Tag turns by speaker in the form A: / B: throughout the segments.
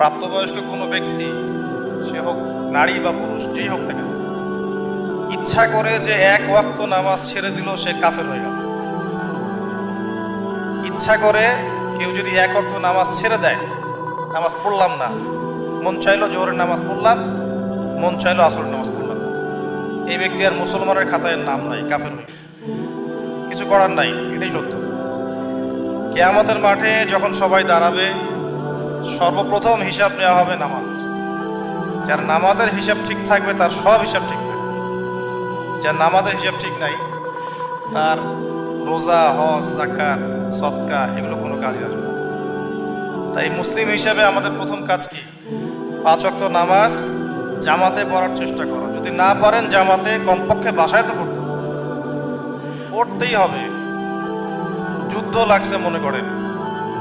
A: প্রাপ্তবয়স্ক কোনো ব্যক্তি, সে হোক নারী বা পুরুষ, যেই হোক না কেন, ইচ্ছা করে যে এক ওয়াক্ত নামাজ ছেড়ে দিল, সে কাফের হয়ে গেল। ইচ্ছা করে কেউ যদি এক ওয়াক্ত নামাজ ছেড়ে দেয়, নামাজ পড়লাম না, মন চাইলো জোহরের নামাজ পড়লাম, মন চাইলো আসরের নামাজ পড়লাম, এই ব্যক্তি আর মুসলমানের খাতায় নাম নাই, কাফের হয়ে গেছে। কিছু করার নাই, এটাই সত্য। কিয়ামতের মাঠে যখন সবাই দাঁড়াবে, সর্বপ্রথম হিসাব নেওয়া হবে নামাজের। যার নামাজের হিসাব ঠিক থাকবে তার সব হিসাব ঠিক থাকবে। যার নামাজের হিসাব ঠিক নাই, তার রোজা, হজ, যাকাত, সদকা এগুলো কোনো কাজে আসবে না। তাই মুসলিম হিসাবে আমাদের প্রথম কাজ কি? 5 ওয়াক্ত নামাজ জামাতে পড়ার চেষ্টা করো। যদি না পারেন জামাতে, কমপক্ষে বাসায় তো পড়তেই হবে। যুদ্ধ লাগছে মনে করেন,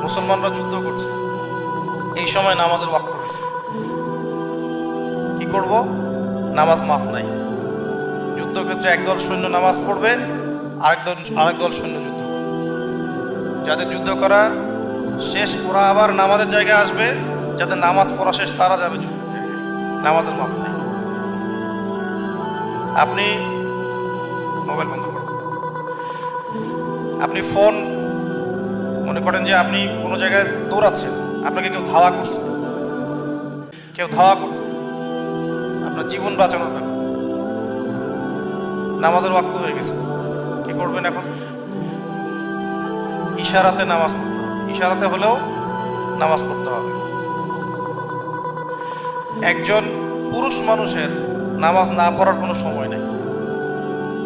A: মুসলমানরা যুদ্ধ করছে, এই সময় নামাজের ওয়াক্ত হয়েছে, কি করব? নামাজ মাফ নাই। যুদ্ধক্ষেত্রে একদল সৈন্য নামাজ পড়বে, আরেক দল সৈন্য যুদ্ধ করবে। যাদের যুদ্ধ করা শেষ, ওরা আবার নামাজের জায়গায় আসবে, যাদের নামাজ পড়া শেষ তারা যাবে যুদ্ধের জায়গায়। নামাজের মাফ নাই। আপনি মোবাইল বন্ধ করুন। আপনি ফোন, মনে করেন যে আপনি কোনো জায়গায় দৌড়াচ্ছেন, আপনাকে কেউ ধাওয়া করছে, আপনার জীবন বাঁচানোর ব্যাপার, নামাজের ওয়াক্ত হয়ে গেছে, কি করবেন এখন? ইশারাতে নামাজ পড়তে হবে, ইশারাতে হলেও নামাজ পড়তে হবে। একজন পুরুষ মানুষের নামাজ না পড়ার কোনো সময় নেই,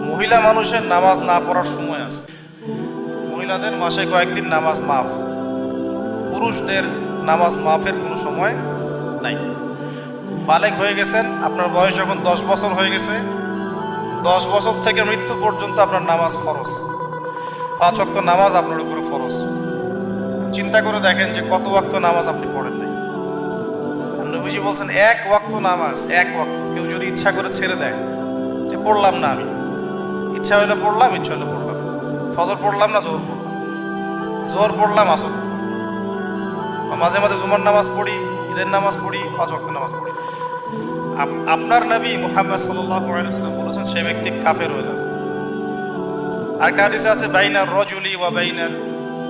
A: মহিলা মানুষের নামাজ না পড়ার সময় আছে। মহিলাদের মাসে কয়েকদিন নামাজ মাফ, পুরুষদের নামাজ মাফের কোনো সময় নাই। বালেগ হয়ে গেছেন, আপনার বয়স যখন 10 বছর হয়ে গেছে, 10 বছর থেকে মৃত্যু পর্যন্ত আপনার নামাজ ফরজ। 5 ওয়াক্ত নামাজ আপনার উপরে ফরজ। চিন্তা করে দেখেন যে কত ওয়াক্ত নামাজ আপনি পড়েন নাই। নবীজি বলছেন এক ওয়াক্ত নামাজ, এক ওয়াক্ত কেউ যদি ইচ্ছা করে ছেড়ে দেয়, যে পড়লাম না, আমি ইচ্ছা হলে পড়লাম, ইচ্ছা হলে পড়লাম, ফজর পড়লাম না, জোহর পড়লাম, আসর পড়লাম, মাঝে মাঝে জুমার নামাজ পড়ি, ঈদের নামাজ পড়ি, 5 ওয়াক্ত নামাজ পড়ি, আপনার নবী মুহাম্মদ সাল্লাল্লাহু আলাইহি ওয়াসাল্লাম বলেছেন সে ব্যক্তি কাফের হয়ে যাবে। আরেকটা হাদিসে আছে বাইনার রাজুলি ওয়া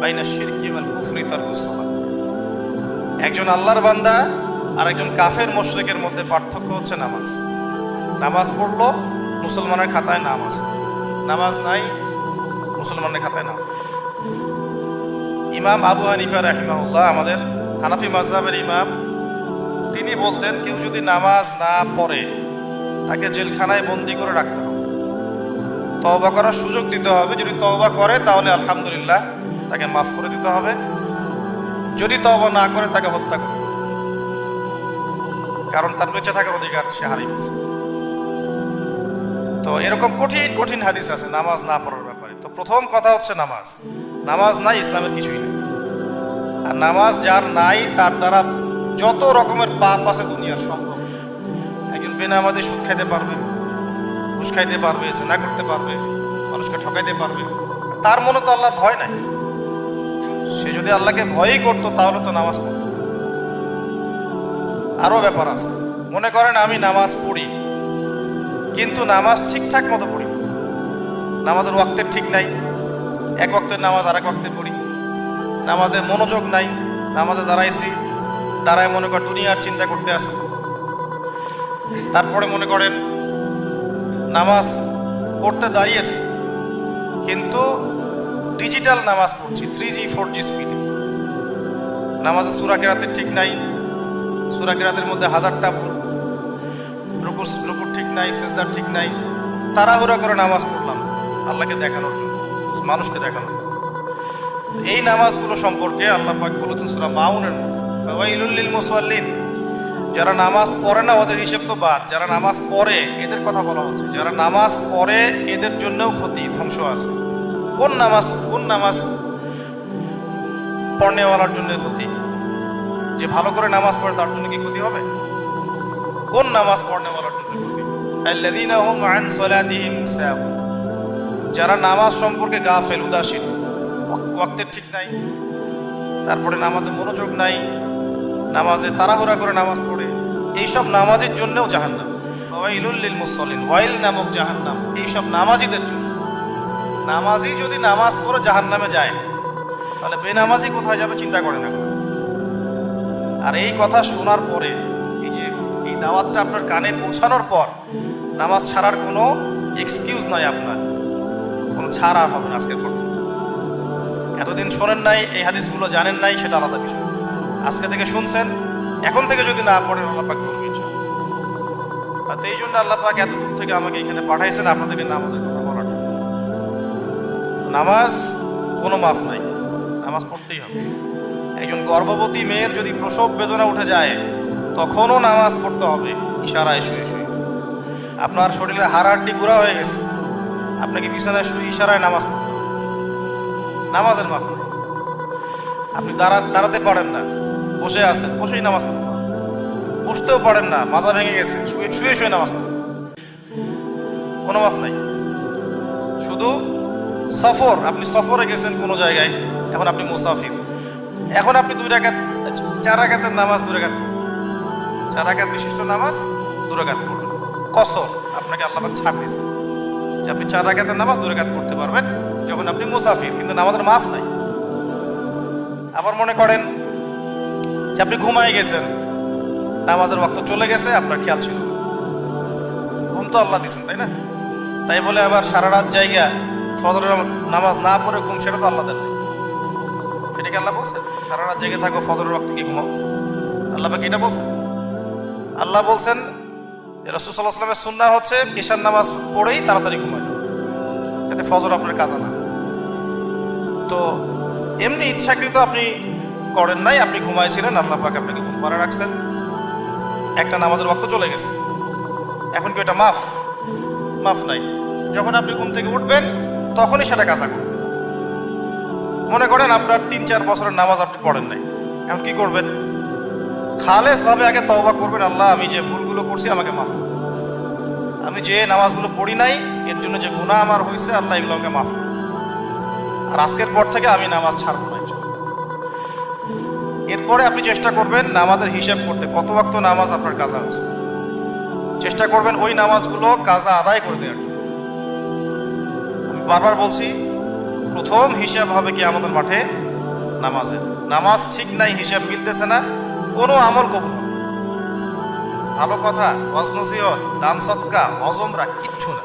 A: বাইনাশ শিরকি ওয়াল কুফরি তারকুস সালাত। একজন আল্লাহর বান্দা আর একজন কাফের মুশরিকের মধ্যে পার্থক্য হচ্ছে নামাজ। নামাজ পড়লো, মুসলমানের খাতায় নাম আছে, নামাজ নাই, মুসলমানের খাতায় নাম। ইমাম আবু হানিফা রাহিমাহুল্লাহ, আমাদের হানাফি মাযহাবের ইমাম, তিনি বলতেন কেউ যদি নামাজ না পড়ে তাকে জেলখানায় বন্দি করে রাখতে হবে, তওবা করার সুযোগ দিতে হবে। যদি তওবা করে তাহলে আলহামদুলিল্লাহ, তাকে মাফ করে দিতে হবে। যদি তওবা না করে তাকে হত্যা করতে হবে, কারণ তার বেঁচে থাকার অধিকার সে হারিয়ে ফেলছে। তো এরকম কঠিন কঠিন হাদিস আছে নামাজ না পড়ার ব্যাপারে। তো প্রথম কথা হচ্ছে নামাজ নাই, ইসলামের কিছুই নেই। আর নামাজ যার নাই, তার দ্বারা যত রকমের পাপ আছে দুনিয়ার সম্ভব। একজন বেনামাজি সুদ খাইতে পারবে, ঘুষ খাইতে পারবে, জেনা করতে পারবে, মানুষকে ঠকাইতে পারবে, তার মনে তো আল্লাহর ভয় নাই। সে যদি আল্লাহকে ভয়ই করতো তাহলে তো নামাজ পড়তো। আরও ব্যাপার আছে, মনে করেন আমি নামাজ পড়ি, কিন্তু নামাজ ঠিকঠাক মতো পড়ি, নামাজের ওয়াক্তের ঠিক নাই, এক ওয়াক্তের নামাজ আর এক ওয়াক্তে পড়ি, নামাজে মনোযোগ নাই, নামাজে দাঁড়ায় মনে করেন দুনিয়ার চিন্তা করতে আসে। তারপরে মনে করেন নামাজ পড়তে দাঁড়িয়েছি, কিন্তু ডিজিটাল নামাজ পড়ছি 3G 4G স্পিডে, নামাজে সূরা কেরাতের ঠিক নাই, সূরা কেরাতের মধ্যে 1000টা ভুল, রুকুর ঠিক নাই, সিজদার ঠিক নাই, তাড়াহুড়া করে নামাজ পড়লাম আল্লাহকে দেখানোর জন্য, মানুষকে দেখানোর জন্য। এই নামাজগুলো সম্পর্কে আল্লাহ পাক বলেছেন সূরা মাউনের মধ্যে, ফাওয়াইলুল লিল মুসাল্লিন, যারা নামাজ পড়ে না ওদের হিসেব তো বাদ, যারা নামাজ পড়ে এদের কথা বলা হচ্ছে। যারা নামাজ পড়ে এদের জন্যও ক্ষতি, ধ্বংস আছে। কোন নামাজ পড়নেওয়ালার জন্য ক্ষতি? যে ভালো করে নামাজ পড়ে তার জন্য কি ক্ষতি হবে? কোন নামাজ পড়নেওয়ালার জন্য ক্ষতি? আল্লাযীনা হুম আন সালাতিহিম সাহুন, যারা নামাজ সম্পর্কে গাফেল, উদাসীন, ওয়াক্তের ঠিক নাই, তারপরে নামাজে মনোযোগ নাই, নামাজে তাড়াহুড়া করে নামাজ পড়ে, এইসব নামাজের জন্যও জাহান্নাম। ওয়াইলুল লিল মুসাল্লিন, ওয়াইল নামক জাহান্নাম এইসব নামাজিদের জন্য। নামাজি যদি নামাজ পড়ে জাহান্নামে যায়, তাহলে বেনামাজি কোথায় যাবে চিন্তা করে না। আর এই কথা শোনার পরে, এই দাওয়াতটা আপনার কানে পৌঁছানোর পর নামাজ ছাড়ার কোনো এক্সকিউজ নাই, আপনার কোনো ছাড় আর হবে না আজকের পর। এতদিন শোনেন নাই, এই হাদিসগুলো জানেন নাই, সেটা আলাদা বিষয়। আজকে থেকে শুনছেন, এখন থেকে যদি না পড়েন আল্লাহ পাক ধরবে ইনশাআল্লাহ। আর এই জন্য আল্লাহ পাক এত দূর থেকে আমাকে এখানে পাঠাইছেন আপনাদেরকে নামাজের কথা বলার জন্য। নামাজ কোনো মাফ নাই, নামাজ পড়তেই হবে। একজন গর্ভবতী মেয়ের যদি প্রসব বেদনা উঠে যায়, তখনও নামাজ পড়তে হবে ইশারায় শুয়ে শুয়ে। আপনার শরীরে হাড়াহাড্ডি গুঁড়া হয়ে গেছে, আপনাকে বিছানায় শুয়ে ইশারায় নামাজ পড়তে হবে, নামাজের মাফ নেই। আপনি দাঁড়াতে পারেন না, বসে আছেন, বসেই নামাজ পড়তে হবে। বসতেও পারেন না, মাজা ভেঙে গেছে, শুয়ে শুয়ে নামাজ পড়তে হবে, কোনো মাফ নাই। শুধু সফর, আপনি সফরে গেছেন কোনো জায়গায়, এখন আপনি মুসাফির, এখন আপনি 4 রাকাতের নামাজ 2 রাকাত, 4 রাকাত বিশিষ্ট নামাজ 2 রাকাত পড়বেন। কসর আপনাকে আল্লাহ পাক ছাড় দিয়েছে যে আপনি 4 রাকাতের নামাজ 2 রাকাত পড়তে পারবেন যখন আপনি মুসাফির, কিন্তু নামাজের মাফ নাই। আবার মনে করেন যে আপনি ঘুমায় গেছেন, নামাজের ওয়াক্ত চলে গেছে, আপনার খেয়াল ছিল, ঘুম তো আল্লাহ দিয়েছেন, তাই না? তাই বলে আবার সারা রাত জায়গা ফজরের নামাজ না পড়ে ঘুম, সেটা তো আল্লাহ দেন, সেটাকে আল্লাহ বলছেন সারা রাত জেগে থাকো, ফজরের ওয়াক্তে কি ঘুমাও? আল্লাহ পাক এটা বলছেন? আল্লাহ বলছেন রাসূল সাল্লাল্লাহু আলাইহি ওয়াসাল্লামের সুন্নাহ হচ্ছে ঈশার নামাজ পড়েই তাড়াতাড়ি ঘুমায়, যাতে ফজর আপনার কাজা না। তো এমনি ইচ্ছাকৃত আপনি করেন নাই, আপনি ঘুমাইছিলেন, আল্লাহ পাক আপনাকে ঘুম পাড়া রাখছেন, একটা নামাজের ওয়াক্ত চলে গেছে, এখন কি এটা মাফ? মাফ নাই। যখন আপনি ঘুম থেকে উঠবেন তখনই সেটা কাজা করবেন। মনে করেন আপনার 3-4 বছরের নামাজ আপনি পড়েন নাই, এখন কি করবেন? খালেস ভাবে আগে তওবা করবেন, আল্লাহ আমি যে ভুলগুলো করছি আমাকে মাফ করুন, আমি যে নামাজগুলো পড়ি নাই এর জন্য যে গুনাহ আমার হয়েছে, আল্লাহ এগুলো আমাকে মাফ করুন। আর আজকের পর থেকে আমি নামাজ ছাড়বো না। এরপরে আপনি চেষ্টা করবেন নামাজের হিসাব করতে, কত ওয়াক্ত নামাজ আপনার কাজা হয়েছে, চেষ্টা করবেন ওই নামাজগুলো কাজা আদায় করে দেওয়ার জন্য। আমি বারবার বলছি, প্রথম হিসাব হবে কি আমাদের মাঠে নামাজে। নামাজ ঠিক নাই, হিসাব মিলতেছে না, কোনো আমল কবুল হবে। ভালো কথা, হজ নসিহত, দান সদকা, হজ উমরা কিচ্ছু না।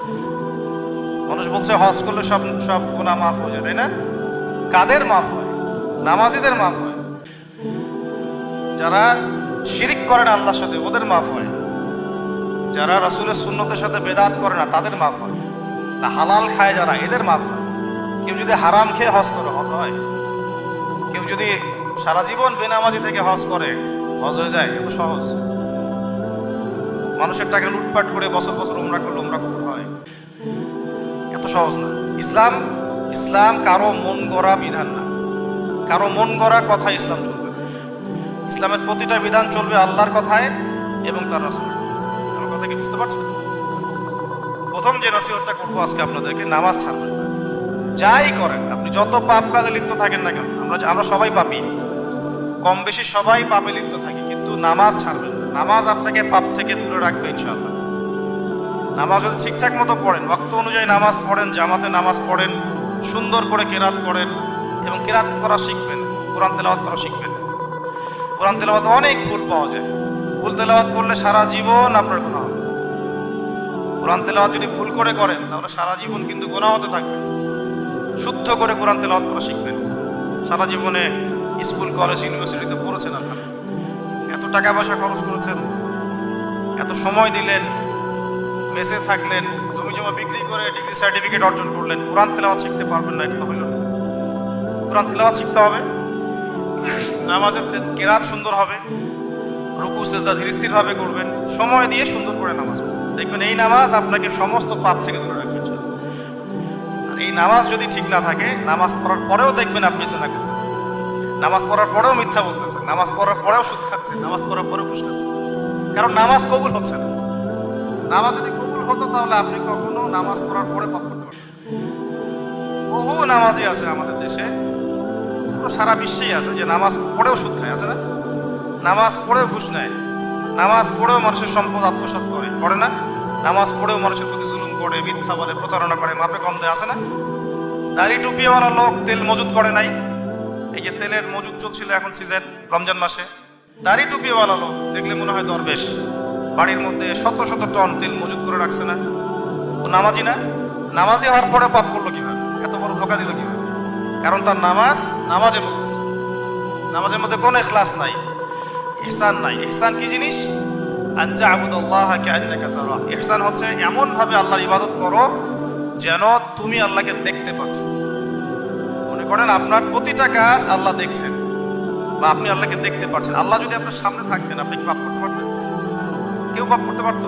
A: মানুষ বলছে হজ করলে সব গুনাহ মাফ হয়ে যায়, তাই না? কাদের মাফ হয়? নামাজিদের মাফ হয়। যারা শিরিক করে না আল্লাহর সাথে, ওদের মাফ হয়। যারা রাসূলের সুন্নতের সাথে বেদাত করে না, তাদের মাফ হয়। হালাল খায় যারা, এদের মাফ হয়। কেউ যদি হারাম খেয়ে হজ করে, হজ হয়? কেউ যদি সারা জীবন বেনামাজি থেকে হজ করে, হজ হয়ে যায়? এত সহজ? মানুষের টাকা লুটপাট করে বছর বছর উমরা করলে উমরা কবুল হয়? এত সহজ না। ইসলাম কারো মন গড়া বিধান না, কারো মন গড়া কথা ইসলাম চলবে। ইসলামের প্রতিটা বিধান চলবে আল্লাহর কথায় এবং তার রাসূলের কথায়। আমার কথা কি বুঝতে পারছেন? প্রথম যে নসিহতটা করবো আজকে আপনাদেরকে, নামাজ ছাড়বেন না। যাই করেন আপনি, যত পাপ কাজে লিপ্ত থাকেন না কেন, আমরা সবাই পাপী, কম বেশি সবাই পাপে লিপ্ত থাকি, কিন্তু নামাজ ছাড়বেন না। নামাজ আপনাকে পাপ থেকে দূরে রাখবে ইনশাআল্লাহ। নামাজ যদি ঠিকঠাক মতো পড়েন, ওয়াক্ত অনুযায়ী নামাজ পড়েন, জামাতে নামাজ পড়েন, সুন্দর করে কেরাত পড়েন এবং কেরাত করা শিখবেন, কোরআন তেলাওয়াত করা শিখবেন। কোরআন তেলাওয়াতে অনেক ভুল পাওয়া যায়, ভুল তেলাওয়াত করলে সারা জীবন আপনার গুনাহ হবে। কোরআন তেলাওয়াত যদি ভুল করে করেন তাহলে সারা জীবন কিন্তু গুনাহ হতে থাকবে। শুদ্ধ করে কোরআন তেলাওয়াত করা শিখবেন। সারা জীবনে স্কুল, কলেজ, ইউনিভার্সিটিতে পড়েছেন, আপনারা এত টাকা পয়সা খরচ করেছেন, এত সময় দিলেন, মেসে থাকলেন, জমি জমা বিক্রি করে ডিগ্রি সার্টিফিকেট অর্জন করলেন, কোরআন তেলাওয়াত শিখতে পারবেন না, এটা তো হইল না। কোরআন তেলাওয়াত শিখতে হবে, নামাজের কেরাত সুন্দর হবে, রুকু সেজদা ধীর স্থিরভাবে করবেন, সময় দিয়ে সুন্দর করে নামাজ পড়বেন। দেখবেন এই নামাজ আপনাকে সমস্ত পাপ থেকে দূরে রাখবে। আর এই নামাজ যদি ঠিক না থাকে, নামাজ পড়ার পরেও দেখবেন আপনি জিনা করতেছেন, নামাজ পড়ার পরেও মিথ্যা বলতেছেন, নামাজ পড়ার পরেও সুদ খাচ্ছেন, নামাজ পড়ার পরেও ঘুষ খাচ্ছেন। কারণ নামাজ কবুল হচ্ছে না। নামাজ যদি কবুল হতো তাহলে আপনি কখনো নামাজ পড়ার পরে পাপ করতে পারতেন। বহু নামাজি আছে আমাদের দেশে, পুরো সারা বিশ্বেই আছে, যে নামাজ পড়েও সুদ খায়, আছে না? নামাজ পড়েও ঘুষ নেয়, নামাজ পড়েও মানুষের সম্পদ আত্মসাৎ করে না? নামাজ পড়েও মানুষের প্রতি জুলুম করে, মিথ্যা বলে, প্রতারণা করে, মাপে কম দেয়, আছে না? দাড়ি টুপিওয়ালা লোক তেল মজুদ করে নাই? এই যে তেলের মজুদ চলছিল এখন সিজন রমজান মাসে, দাড়ি টুপিওয়ালা লোক দেখলে মনে হয় দরবেশ, বাড়ির মধ্যে শত শত টন তেল মজুদ করে রাখছে না? ও নামাজি না? নামাজি হওয়ার পরে পাপ করলো কিভাবে? এত বড় ধোকা দিল কিভাবে? কারণ তার নামাজের মধ্যে, নামাজের মধ্যে কোনো ইখলাস নাই, ইহসান নাই। ইহসান কি জিনিস? আন তা'বুদাল্লাহা কাআন্নাকা তারাহ। ইহসান হচ্ছে এমন ভাবে আল্লাহর ইবাদত করো যেন তুমি আল্লাহকে দেখতে পাচ্ছ। মনে করেন আপনার প্রতিটা কাজ আল্লাহ দেখছেন, বা আপনি আল্লাহকে দেখতে পাচ্ছেন। আল্লাহ যদি আপনার সামনে থাকতেন, আপনি কি পাপ করতে পারতেন? কেউ পাপ করতে পারতো?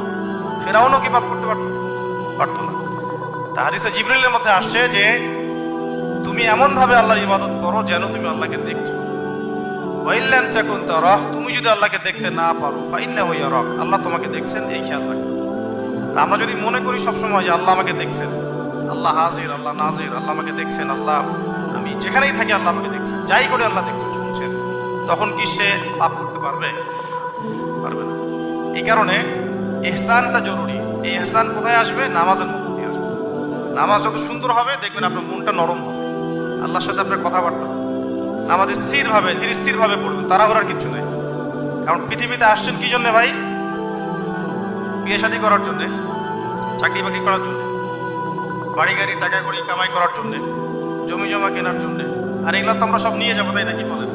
A: ফেরাউনও কি পাপ করতে পারতো? পারতো না। তা হাদিসে জিবরিলের মধ্যে আসছে যে তুমি এমন ভাবে আল্লাহর ইবাদত করো যেন তুমি আল্লাহকে দেখছো। ওয়াইল্লাম তাকুন তারাহ, তুমি যদি আল্লাহকে দেখতে না পারো ফাইন্নাহু ইয়ারাক, আল্লাহ তোমাকে দেখছেন, এই খেয়াল রাখবে। তা আমরা যদি মনে করি সবসময় যে আল্লাহ আমাকে দেখছেন, আল্লাহ হাজির, আল্লাহ নাজির, আল্লাহ আমাকে দেখছেন, আল্লাহ আমি যেখানেই থাকি আল্লাহ আমাকে দেখছেন, যাই করে আল্লাহ দেখছেন, শুনছেন, তখন কি সে পাপ করতে পারবে? পারবে না। এই কারণে ইহসানটা জরুরি। এই ইহসান কোথায় আসবে? নামাজের মধ্যে দিয়ে আসবে। নামাজ যত সুন্দর হবে দেখবেন আপনার মনটা নরম হবে, আল্লাহর সাথে আপনার কথাবার্তা হবে। নামাজ স্থিরভাবে, ধীর স্থিরভাবে পড়বেন, তাড়াহুড়ার কিচ্ছু নেই। কারণ পৃথিবীতে আসছেন কি জন্য ভাই? বিয়ে শাদী করার জন্যে, চাকরি বাকরি করার জন্যে, বাড়ি গাড়ি টাকা কড়ি কামাই করার জন্যে, জমি জমা কেনার জন্যে। আর এগুলো তো আমরা সব নিয়ে যাবো, তাই না? কি বলেন?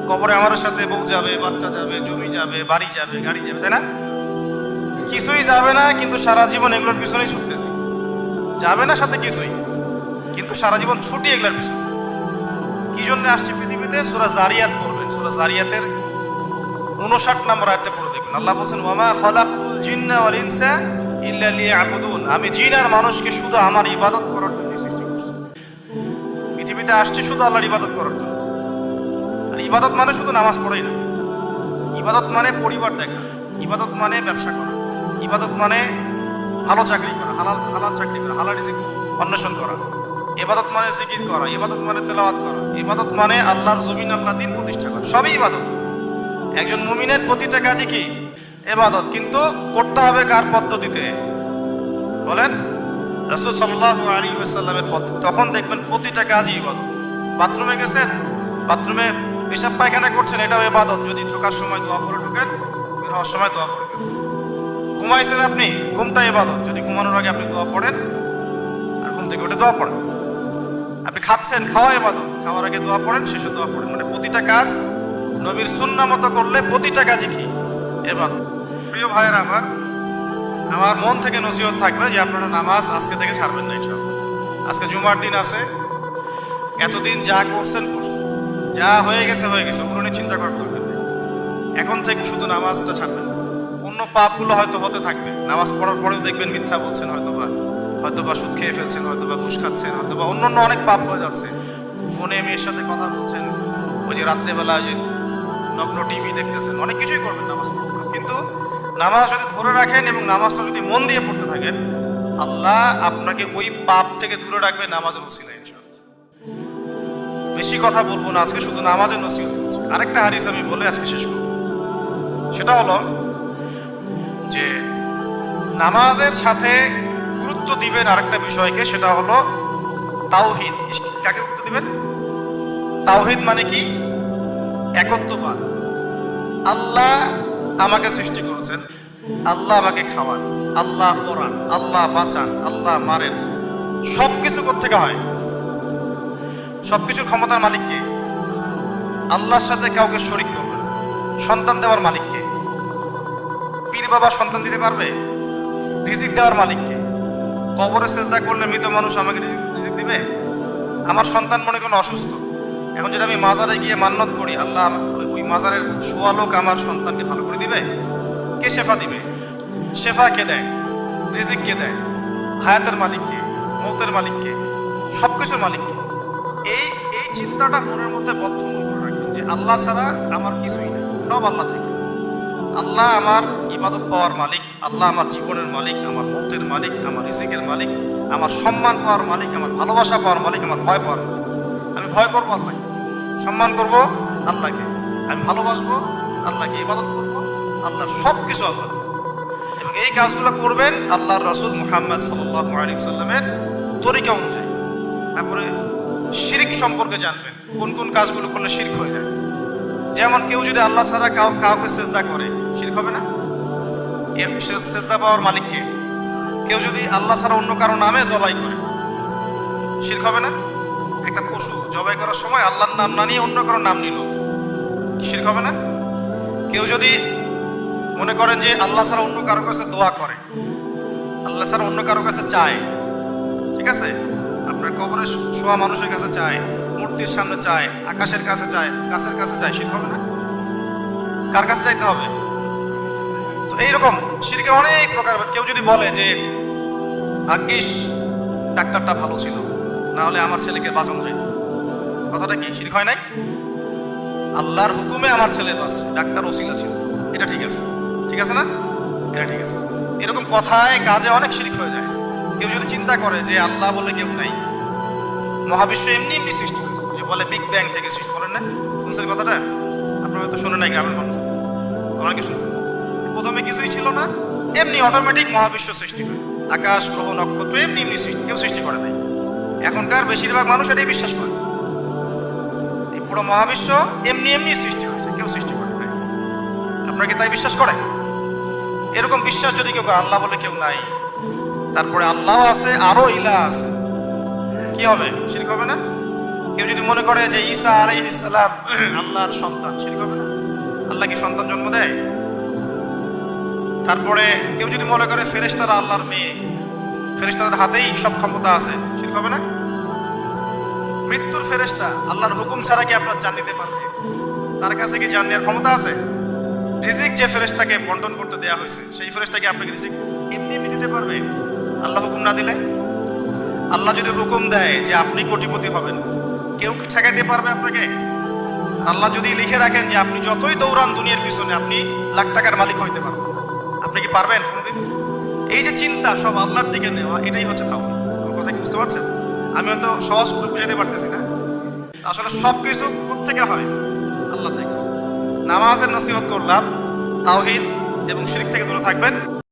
A: কবরে আমার সাথে বউ যাবে, বাচ্চা যাবে, জমি যাবে, বাড়ি যাবে, গাড়ি যাবে, তাই না? কিছুই যাবে না, কিন্তু সারা জীবন এগুলোর পিছনেই ছুটতেছি। যাবে না সাথে কিছুই, কিন্তু সারা জীবন ছুটি এগুলোর পিছনে। কি জন্য আসছে পৃথিবীতে? সূরা জারিয়াত পড়বেন, সূরা জারিয়াতের 59 নম্বর আয়াতটা পড়ে দেখবেন। আল্লাহ বলছেন ওয়ামা খালাকতুল জিন্না ওয়াল ইনসা ইল্লা লিয়াবুদুন, আমি জিন আর মানুষকে শুধু আমার ইবাদত করার জন্য সৃষ্টি করছি। পৃথিবীতে আসছে শুধু আল্লাহর ইবাদত করার জন্য। আর ইবাদত মানে শুধু নামাজ পড়াই না, ইবাদত মানে পরিবার দেখা, ইবাদত মানে ব্যবসা করা, ইবাদত মানে ভালো চাকরি করা, হালাল চাকরি করা, হালাল রিজিক অন্বেষণ করা। ইবাদত মানে জিকির করা, ইবাদত মানে তেলাওয়াত করা, ইবাদত মানে আল্লাহর জমিন, আল্লাহ দিন প্রতিষ্ঠা করা, সবই ইবাদত। একজন মুমিনের প্রতিটা কাজই কি? ইবাদত। কিন্তু করতে হবে কার পদ্ধতিতে? বলেন, রাসূল সাল্লাল্লাহু আলাইহি ওয়াসাল্লামের পদ্ধতি। তখন দেখবেন প্রতিটা কাজই ইবাদত। বাথরুমে গেছেন, বাথরুমে পেশাব পায়খানা করছেন, এটাও ইবাদত। যদি ঢোকার সময় দোয়া পড়ে ঢোকেন, বের হওয়ার সময় দোয়া পড়বেন। ঘুমাইছেন আপনি, ঘুমটা ইবাদত। যদি ঘুমানোর আগে আপনি দোয়া পড়েন, আর ঘুম থেকে উঠে দোয়া পড়েন। আপনি খাচ্ছেন, খাওয়া ইবাদত। খাওয়ার আগে দোয়া পড়েন, শেষে দোয়া পড়েন। মানে প্রতিটা কাজ নবীর সুন্নাহ মতো করলে প্রতিটা কাজই কি? ইবাদত। প্রিয় ভাইয়েরা আমার মন থেকে নসিহত থাকবে যে আপনারা নামাজ আজকে থেকে ছাড়বেন না ইনশাআল্লাহ। আজকে জুমার দিন আছে, এতদিন যা করছেন, যা হয়ে গেছে, ওগুলো নিয়ে চিন্তা করার দরকার নেই। এখন থেকে শুধু নামাজটা ছাড়বেন। অন্য পাপগুলো হয়তো হতে থাকবে, নামাজ পড়ার পরেও দেখবেন মিথ্যা বলছেন, হয়তোবা সুদ খেয়ে ফেলছেন, হয়তোবা ঘুষ খাচ্ছেন, হয়তোবা অন্য অনেক পাপ হয়ে যাচ্ছে। ফোনে মেয়ের সাথে কথা বলছেন, ওই যে রাত্রেবেলা যে নগ্ন টিভি দেখতেছেন, অনেক কিছুই করবেন নামাজ পড়বেন। কিন্তু নামাজ যদি ধরে রাখেন এবং নামাজটা যদি মন দিয়ে পড়তে থাকেন, আল্লাহ আপনাকে ওই পাপ থেকে দূরে রাখবে নামাজের ওসিলায় ইনশাআল্লাহ। বেশি কথা বলবো না আজকে, শুধু নামাজের নসিহত করছি। আরেকটা হাদিস আমি বলে আজকে শেষ করব। সেটা হলো যে নামাজের সাথে গুরুত্ব দিবেন আরেকটা বিষয়কে, সেটা হলো তাওহীদ। কাকে গুরুত্ব দিবেন? তাওহীদ মানে কি? একত্ববাদ। আল্লাহ আমাকে সৃষ্টি করেছেন, আল্লাহ আমাকে খাওয়ান, আল্লাহ পড়ান, আল্লাহ বাঁচান, আল্লাহ মারেন। সবকিছু কোত্থেকে হয়? সবকিছুর ক্ষমতার মালিক কে? আল্লাহর সাথে কাউকে শরীক করবেন। সন্তান দেওয়ার মালিক কে? পীর বাবা সন্তান দিতে পারবে? রিজিক দেওয়ার মালিক কে? কবরে সেজদা করলে মৃত মানুষ আমাকে রিজিক দিবে? আমার সন্তান মনে করেন অসুস্থ, এখন যদি আমি মাজারে গিয়ে মান্নত করি, আল্লাহ ওই মাজারের শোয়া লোক আমার সন্তানকে ভালো করে দিবে? কে শেফা দিবে? শেফা কে দেয়? রিজিক কে দেয়? হায়াতের মালিক কে? মৌতের মালিক কে? সবকিছুর মালিক কে? এই চিন্তাটা মনের মধ্যে বদ্ধমূল করে রাখবেন যে আল্লাহ ছাড়া আমার কিছুই নেই, সব আল্লাহ থেকে। আল্লাহ আমার ইবাদত পাওয়ার মালিক, আল্লাহ আমার জীবনের মালিক, আমার মৌতের মালিক, আমার রিজিকের মালিক, আমার সম্মান পাওয়ার মালিক, আমার ভালোবাসা পাওয়ার মালিক, আমার ভয় পাওয়ার মালিক। আমি ভয় করবো আল্লাহকে, সম্মান করব আল্লাহকে, আমি ভালোবাসবো আল্লাহকে ইবাদত করবো, আল্লাহর সব কিছু আল্লাহ, এবং এই কাজগুলো করবেন আল্লাহর রাসূল মুহাম্মদ সাল্লাল্লাহু আলাইহি ওয়াসাল্লামের তরিকা অনুযায়ী। তারপরে শিরক সম্পর্কে জানবেন, কোন কোন কাজগুলো করলে শিরক হয়ে যায়। যেমন কেউ যদি আল্লাহ ছাড়া কাউকে সেজদা করে, শিরক হবে না? এর সেজদা পাওয়ার মালিককে। কেউ যদি আল্লাহ ছাড়া অন্য কারো নামে জবাই করে, শিরক হবে না? একটা পশু জবাই করার সময় আল্লাহর নাম না নিয়ে অন্য কারো নাম নিল, শিরক হবে না? কেউ যদি মনে করেন যে আল্লাহ ছাড়া অন্য কারো কাছে দোয়া করে, আল্লাহ ছাড়া অন্য কারো কাছে চায়, ঠিক আছে, আপনার কবরে শোয়া মানুষের কাছে চায়, মূর্তির সামনে চায়, আকাশের কাছে চায়, গাছের কাছে চায়, শিরক হবে না? কার কাছে চাইতে হবে? তো এইরকম শিরকের অনেক প্রকার। কেউ যদি বলে যে ভাগ্যিস ডাক্তারটা ভালো ছিল, না হলে আমার ছেলেকে বাঁচানো যায়, কথাটা কি শিরক হয় নাই? আল্লাহর হুকুমে আমার ছেলের বাঁচছে, ডাক্তার ওসিলা ছিল, এটা ঠিক আছে, ঠিক আছে না? এটা ঠিক আছে। এরকম কথায় কাজে অনেক শিরক হয়ে যায়। কেউ যদি চিন্তা করে যে আল্লাহ বলে কেউ নাই, মহাবিশ্ব এমনি এমনি সৃষ্টি হয়েছে, যে বলে বিগ ব্যাং থেকে সৃষ্টি করেন না, শুনছেন কথাটা? আপনারা হয়তো শুনে নাই, গ্রামের মানুষ অনেকে শুনছেন। প্রথমে কিছুই ছিল না, এমনি অটোমেটিক মহাবিশ্ব সৃষ্টি হয়, আকাশ গ্রহ নক্ষত্র এমনি এমনি সৃষ্টি, কেউ সৃষ্টি করে নাই। এখনকার বেশিরভাগ মানুষ এটাই বিশ্বাস করে, এই পুরো মহাবিশ্ব এমনি এমনি সৃষ্টি হয়েছে, কেউ সৃষ্টি করে নাই। আপনারা কি তাই বিশ্বাস করেন? এরকম বিশ্বাস যদি কেউ করে, আল্লাহ বলে কেউ নাই, তারপরে আল্লাহ আছে, আরো ইলাহ আছে, কি হবে? শিরক হবে না? কেউ যদি মনে করে যে ঈসা আলাইহিস সালাম আল্লাহর সন্তান, শিরক হবে না? আল্লাহ কি সন্তান জন্ম দেয়? তারপরে কেউ যদি মনে করে ফেরেশতারা আল্লাহর মেয়ে, ফেরেশতাদের হাতেই সব ক্ষমতা আছে, শিরক হবে না? মৃত্যুর ফেরেশতা আল্লাহর হুকুম ছাড়া কি আপনার জান নিতে পারবে? তার কাছে কি জান নেওয়ার ক্ষমতা আছে? রিজিক যে ফেরেশতাকে বন্টন করতে দেওয়া হয়েছে, সেই ফেরেশতাকে আপনাকে রিজিক এমনি এমনি দিতে পারবে আল্লাহ হুকুম না দিলে? আল্লাহ যদি হুকুম দেয় যে আপনি কোটিপতি হবেন, কেউ কি ঠেকাইতে পারবে আপনাকে? আল্লাহ যদি লিখে রাখেন যে আপনি যতই দৌড়ান দুনিয়ার পিছনে আপনি লাখ টাকার মালিক হইতে পারবেন, আপনি কি পারবেন কোনোদিন? এই যে চিন্তা সব আল্লাহর দিকে নেওয়া, এটাই হচ্ছে তাওহীদ। আমার কথা কি বুঝতে পারছেন? আমি হয়তো সহজ করে বুঝাতে পারতেছি না, আসলে সব কিছু কোত্থেকে হয়? আল্লাহ থেকে। নামাজের নসিহত করলাম, তাওহীদ এবং শিরক থেকে দূরে থাকবেন।